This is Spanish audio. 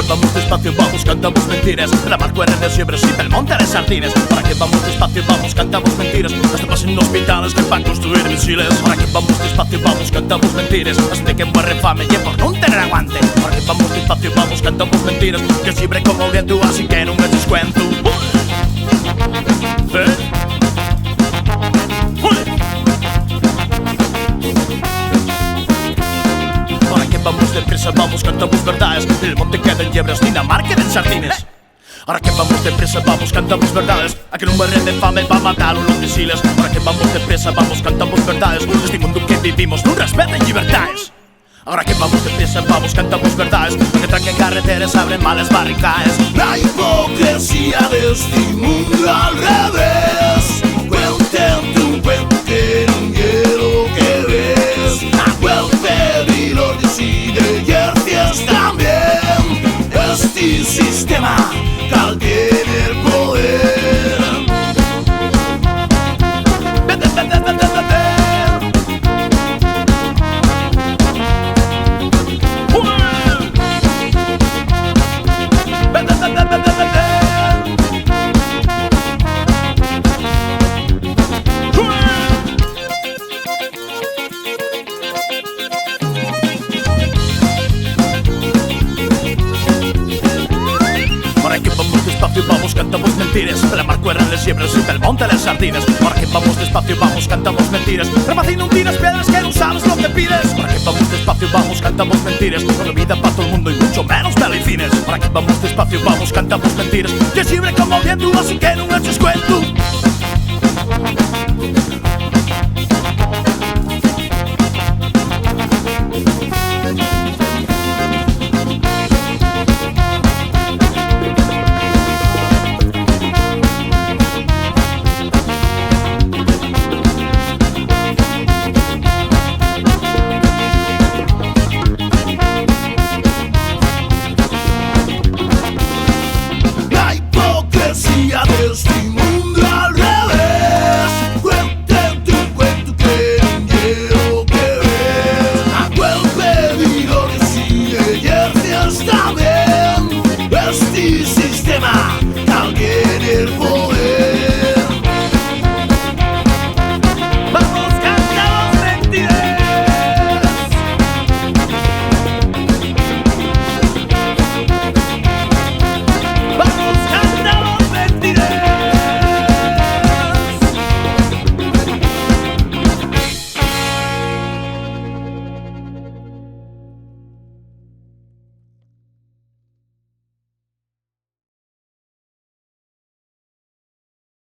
Vamos despacio, vamos, cantamos mentiras. La mar cuerda de siebres y del monte de sardines. ¿Para qué vamos despacio, vamos, cantamos mentiras? Hasta pasen hospitales que van a construir misiles. ¿Para qué vamos despacio, vamos, cantamos mentiras? Hasta que muere fame y por no tener aguante. ¿Para qué vamos despacio, vamos, cantamos mentiras? Que siempre como viento, así que no me descuento. Vamos deprisa, vamos, cantamos verdades. El monte queda en Llebres, Dinamarca en sardines. Ahora que vamos deprisa, vamos, cantamos verdades. Aquel un barril de fame va a matar los misiles. Ahora que vamos deprisa, vamos, cantamos verdades. Este mundo que vivimos no respeta libertades. Ahora que vamos deprisa, vamos, cantamos verdades. Que tranquen carreteras, abren males barricadas. La hipocresía de este mundo al revés. Cuéntate un cuento que no quiero que ves. El pedidor decide y el fies también. Este sistema cal tener poder. Vamos, cantamos mentiras. La mar cuerda de siebres y del monte de sardines. Ahora que vamos despacio, vamos, cantamos mentiras. Remacino un tiras piedras que no sabes lo que pides. Ahora que vamos despacio, vamos, cantamos mentiras. No hay vida para todo el mundo y mucho menos delfines. Ahora que vamos despacio, vamos, cantamos mentiras. Que siempre como viento, así que no me eches cuento.